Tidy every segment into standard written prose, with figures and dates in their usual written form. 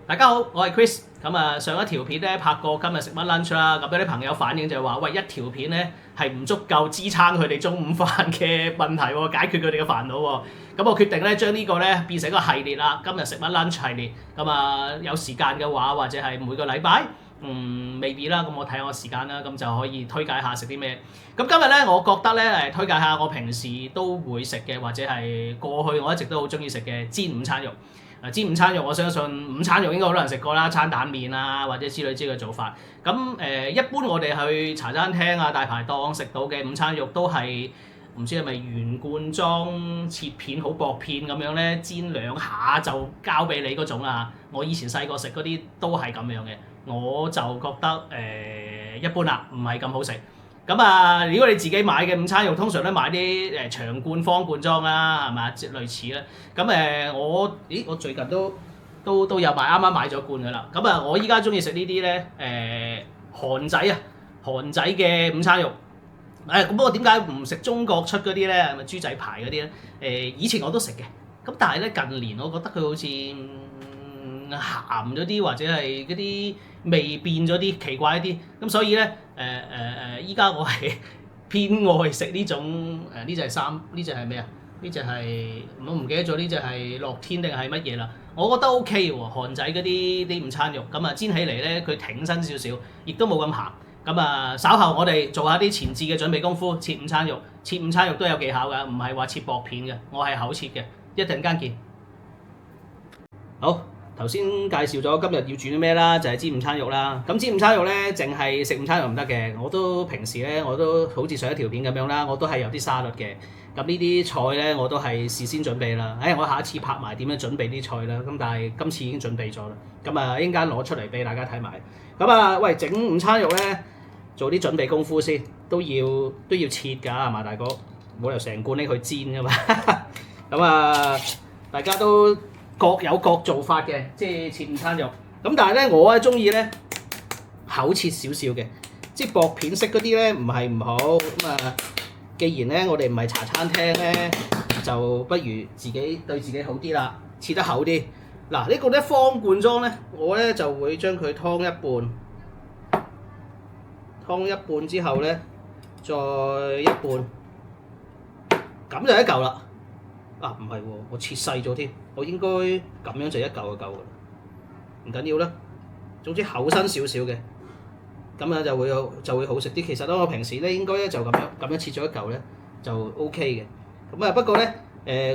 大家好，我係 Chris。咁啊，上一條片咧拍過今日食乜 lunch 啦，咁有啲朋友反映就係話，喂，一條片咧係唔足夠支撐佢哋中午飯嘅問題喎，解決佢哋嘅煩惱喎。咁我決定咧將呢個咧變成一個系列啦，今日食乜 lunch 系列。咁啊，有時間嘅話，或者係每個禮拜，未必啦。咁我睇下我時間啦，咁就可以推介下食啲咩。咁今日咧，我覺得咧推介下我平時都會食嘅，或者係過去我一直都好中意食嘅煎午餐肉。煎午餐肉，我相信午餐肉應該好多人食過啦，餐蛋麵啊或者之類嘅做法。咁一般我哋去茶餐廳啊、大排檔食到嘅午餐肉都係唔知係咪圓罐裝切片好薄片咁樣咧，煎兩下就交俾你嗰種啊。我以前細個食嗰啲都係咁樣嘅，我就覺得一般啦，唔係咁好食。咁啊，如果你自己買嘅午餐肉，通常都買啲長罐、方罐裝啦，係咪？類似啦。咁我最近都有買，啱啱買咗罐噶啦。咁啊，我依家中意食呢啲咧韓仔啊，韓仔嘅午餐肉。咁不過點解唔食中國出嗰啲咧？係咪豬仔排嗰啲咧？以前我都食嘅，咁但係咧近年我覺得佢好似鹹咗啲，或者係嗰啲味變咗啲，奇怪一啲。咁所以咧依家我係偏愛食呢種呢隻係咩啊？呢隻係我唔記得咗，呢隻係樂天定係乜嘢啦？我覺得 OK 喎，韓仔嗰啲午餐肉，咁啊煎起嚟咧佢挺身少少，亦都冇咁鹹。咁啊稍後我哋做下啲前置嘅準備功夫，切午餐肉都有技巧㗎，唔係話切薄片嘅，我係口切嘅，一陣間見。好。頭先介紹咗今日要煮啲咩啦，就係煎午餐肉啦。咁煎午餐肉咧，淨係食午餐肉唔得嘅。我都平時咧，我都好似上一條片咁樣啦，我都係有啲沙律嘅。咁呢啲菜咧，我都係事先準備啦。我下一次拍埋點樣準備啲菜啦。咁但係今次已經準備咗啦。咁啊，一陣間攞出嚟俾大家睇埋。咁啊，喂，整午餐肉咧，做啲準備功夫先，都要切㗎，係嘛，大哥？冇理由成罐拎去煎㗎嘛。咁啊，大家都各有各做法嘅，即係切午餐肉。咁但係咧，我咧中意咧厚切少少嘅，即係薄片式嗰啲咧，唔係唔好。咁啊，既然咧我哋唔係茶餐廳咧，就不如自己對自己好啲啦，切得厚啲。嗱，呢個咧方罐裝咧，我咧就會將佢劏一半之後咧，再一半，咁就一嚿啦。唔係喎，我切細咗添，我應該咁樣就一嚿就夠㗎啦，唔緊要啦。總之厚身少少嘅，咁樣就會好食啲。其實咧，我平時咧應該咧就咁樣切咗一嚿咧就 OK 嘅。咁啊不過咧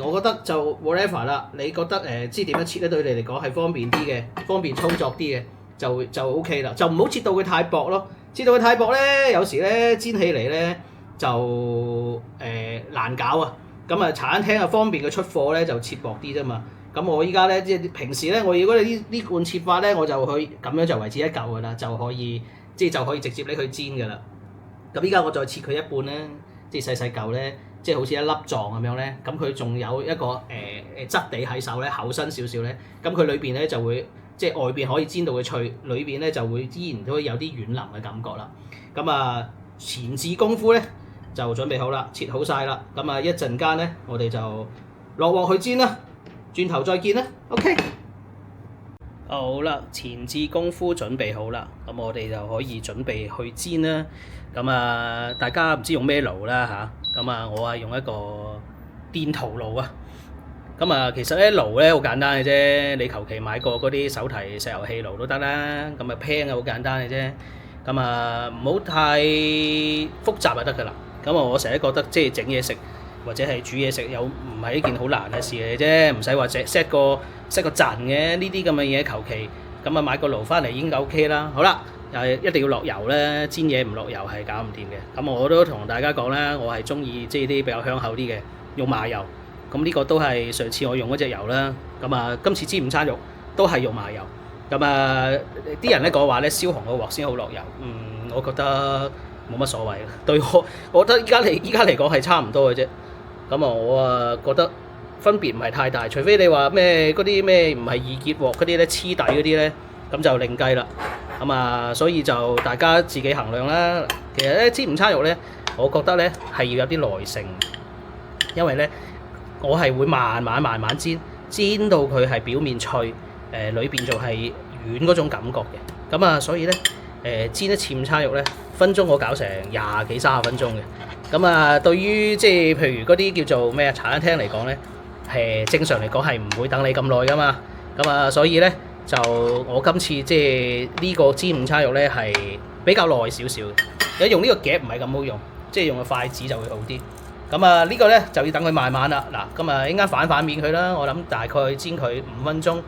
我覺得就 whatever 啦。你覺得知點樣切咧對你嚟講係方便啲嘅，方便操作啲嘅就 OK 啦。就唔好切到佢太薄咯，切到佢太薄咧，有時咧煎起嚟咧就難搞啊。咁啊，茶餐廳啊方便佢出貨咧就切薄啲啫嘛。咁我依家咧即係平時咧，我如果你呢罐切法咧，我就去咁樣就維持一嚿㗎啦，就可以直接拎去煎㗎啦。咁依家我再切佢一半咧，即係細嚿咧，即係好似一粒狀咁樣咧。咁佢仲有一個質地喺手咧，厚身少少咧。咁佢裏邊咧就會即係外邊可以煎到佢脆，裏邊咧就會依然都會有啲軟腍嘅感覺啦。咁啊前置功夫咧就準備好啦，切好晒啦。咁啊一陣間咧，我哋就落鑊去煎啦。轉頭再見啦 ，OK。好啦，前置功夫準備好啦，咁我哋就可以準備去煎啦。咁啊，大家唔知用咩爐啦嚇，咁啊我係用一個電陶爐啊。咁啊，其實咧爐咧好簡單嘅啫，你求其買個嗰啲手提石油氣爐都得啦。咁啊 pan 啊好簡單嘅啫，咁啊唔好太複雜就得㗎啦。咁啊，我成日覺得即係整嘢食或者係煮嘢食又唔係一件好難嘅事嚟啫，唔使話 set 個陣嘅呢啲咁嘅嘢，求其咁啊買個爐翻嚟已經 OK 啦。好啦，一定要落油咧，煎嘢唔落油係搞唔掂嘅。咁我都同大家講啦，我係中意即係啲比較香口啲嘅，用麻油。咁呢個都係上次我用嗰隻油啦。咁啊，今次煎午餐肉都係用麻油。咁啊，啲人咧講話咧燒紅個鑊先好落油，我覺得冇乜所謂。對我覺得依家嚟講係差唔多嘅啫。咁我覺得分別唔係太大，除非你話咩嗰啲咩唔係易結鑊嗰啲咧，黐底嗰啲咧，咁就另計啦。咁啊，所以就大家自己衡量啦。其實咧煎午餐肉咧，我覺得咧係要有啲耐性，因為咧我係會慢慢煎，煎到佢係表面脆，裏邊仲係軟嗰種感覺嘅。咁啊，所以咧煎一次午餐肉咧，分鐘我搞成20幾30分鐘嘅。咁啊，對於即係譬如嗰啲叫做咩啊茶餐廳嚟講咧，正常嚟講係唔會等你咁耐噶嘛。咁啊，所以咧就我今次即係呢個煎午餐肉咧係比較耐少少嘅。用呢個夾唔係咁好用，即係用個筷子就會好啲。咁啊，呢個咧就要等佢慢慢啦。嗱，咁啊一陣間反面佢啦，我諗大概煎佢5分鐘，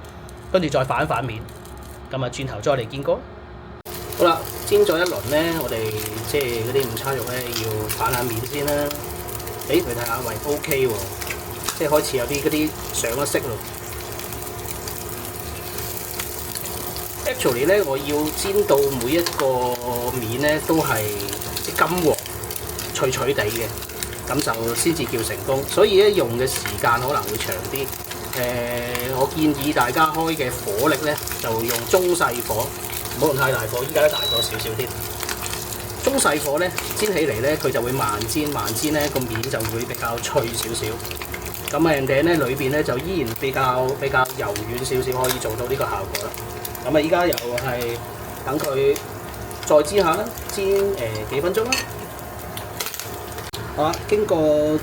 跟住再反面。咁啊，轉頭再嚟見過。好啦，煎咗一輪咧，我哋即係嗰啲午餐肉咧要反下面先啦。你睇下，喂 OK 喎，即係開始有啲嗰啲上咗色咯。Actually 咧，我要煎到每一個面咧都係啲金黃、脆脆地嘅，咁就先至叫成功。所以咧用嘅時間可能會長啲。我建議大家開嘅火力咧就用中細火。唔好用太大火，依家都大咗少少添。中細火咧煎起嚟咧，佢就會慢煎咧個面就會比較脆少少。咁啊，人哋咧裏邊咧就依然比較柔軟少少，可以做到呢個效果啦。咁啊，依家又係等佢再煎下啦，煎幾分鐘啦。好啦，經過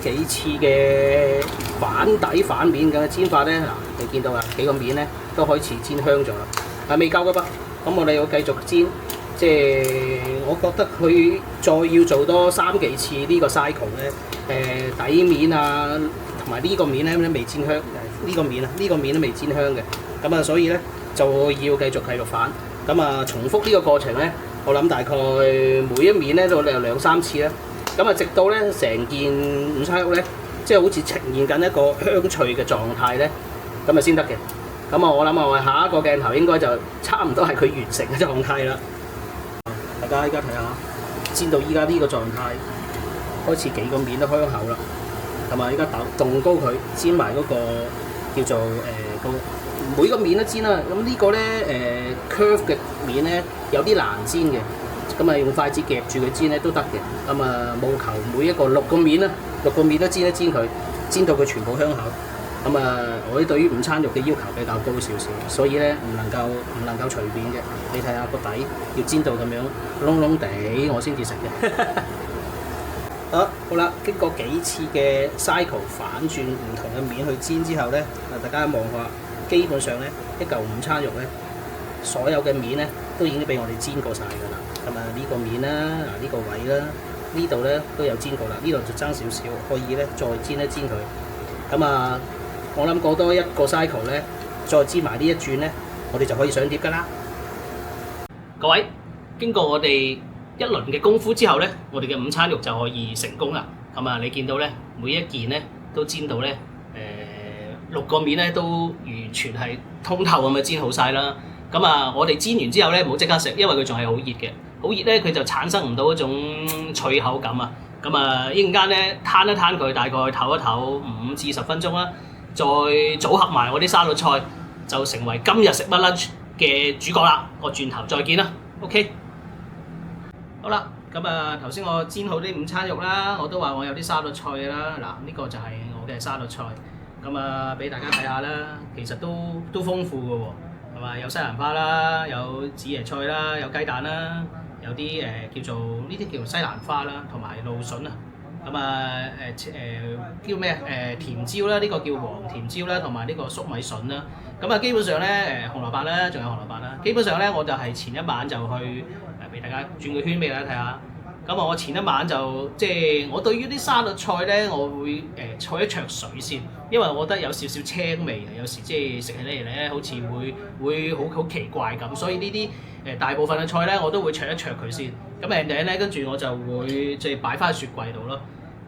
幾次嘅反底反面嘅煎法咧，嗱你見到啦，幾個面咧都開始煎香咗啦，係未夠噶噃。咁我哋要繼續煎，即係我覺得佢再要做多3、4次呢個 cycle 咧，底面啊同埋呢個面咧都未煎香，呢個面都未煎香嘅，咁啊所以咧就要繼續反，咁啊重複呢個過程咧，我諗大概每一面咧都有2、3次啦，咁啊直到咧成件午餐肉咧，即係好似呈現緊一個香脆嘅狀態咧，咁啊先得嘅。咁啊，我諗啊，我下一個鏡頭應該就差唔多係佢完成嘅狀態啦。大家依家睇下，煎到依家呢個狀態，開始幾個面都香口啦。咁啊，依家動高佢，煎埋嗰個叫做每個面都煎啦。咁呢個咧curve 嘅面咧有啲難煎嘅，咁啊用筷子夾住佢煎咧都得嘅。咁啊務求每一個6個面啦，6個面都煎一煎佢，煎到佢全部香口。咁啊，我對於午餐肉嘅要求比較高少少，所以咧唔能夠隨便嘅。你睇下個底要煎到咁樣燶燶地，我先至食嘅。好啦，經過幾次嘅 cycle 反轉唔同嘅面去煎之後咧，大家望下，基本上咧一嚿午餐肉咧，所有嘅面咧都已經俾我哋煎過晒㗎啦。咁啊呢個面啦，呢個位啦，呢度咧都有煎過啦，呢度就爭少少，可以咧再煎一煎佢。咁啊〜我諗過多一個 cycle 咧，再煎埋呢一轉咧，我哋就可以上碟㗎啦。各位，經過我哋一輪嘅功夫之後咧，我哋嘅午餐肉就可以成功啦。咁啊，你見到咧，每一件咧都煎到咧，6個面咧都完全係通透咁樣煎好晒啦。咁啊，我哋煎完之後咧，唔好即刻食，因為佢仲係好熱嘅。好熱咧，佢就產生唔到嗰種脆口感啊。咁啊，一陣間咧攤一攤佢，大概唞一唞5至10分鐘啦。再組合埋我啲沙律菜，就成為今日食乜 lunch 嘅主角啦！我轉頭再見啦 ，OK？ 好啦，咁啊頭先我煎好啲午餐肉啦，我都話我有啲沙律菜啦。嗱，呢個就係我嘅沙律菜，咁啊俾大家睇下啦。其實都豐富嘅喎，係嘛？有西蘭花啦，有紫椰菜啦，有雞蛋啦，有啲叫做呢啲叫做西蘭花啦，同埋蘆筍啊。咁啊叫咩甜椒啦，呢個叫黃甜椒啦，同埋呢個粟米筍啦。咁啊基本上咧紅蘿蔔啦，仲有紅蘿蔔啦。基本上咧我就係前一晚就去俾大家轉個圈俾大家睇下。咁啊我前一晚就即係我對於啲沙律菜咧，我會焯一焯水先，因為我覺得有少少青味，有時即係食起嚟咧好似會好奇怪咁，所以呢啲大部分嘅菜咧我都會焯一焯佢先。咁咧跟住我就會即係擺翻喺雪櫃度咯。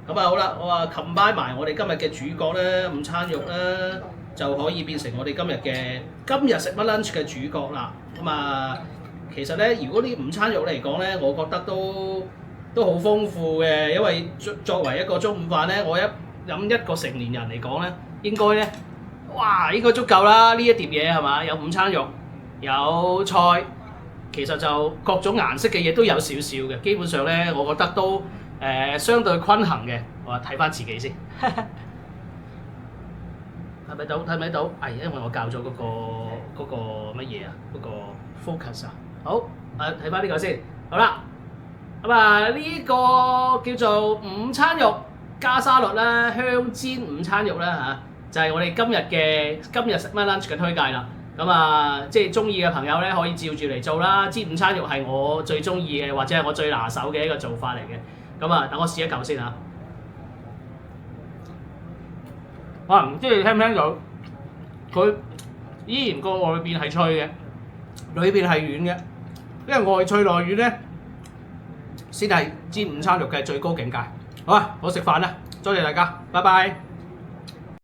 咁啊好啦，我話 combine 埋我哋今日嘅主角咧，午餐肉咧就可以變成我哋今日食乜 lunch 嘅主角啦。咁啊其實咧，如果啲午餐肉嚟講咧，我覺得都好豐富嘅，因為作為一個中午飯咧，我飲一個成年人嚟講咧，應該咧，哇應該足夠啦！呢一碟嘢係嘛，有午餐肉，有菜。其實就各種顏色嘅嘢都有少少嘅，基本上咧，我覺得都相對均衡嘅。我睇翻自己先，睇咪到？睇咪到？係因為我校咗嗰個乜嘢啊？嗰個 focus 啊。好，睇翻呢個先。好啦，咁啊呢個叫做午餐肉加沙律啦，香煎午餐肉啦嚇，就係我哋今日食乜 lunch 嘅推介啦。咁啊，即係中意嘅朋友咧，可以照住嚟做啦。煎午餐肉係我最中意嘅，或者係我最拿手嘅一個做法嚟嘅。咁啊，等我試一嚿先嚇。哇！唔知你聽唔聽到？佢依然個外邊係脆嘅，裏邊係軟嘅。因為外脆內軟咧，先係煎午餐肉嘅最高境界。好啊，我食飯啦，多謝大家，拜拜。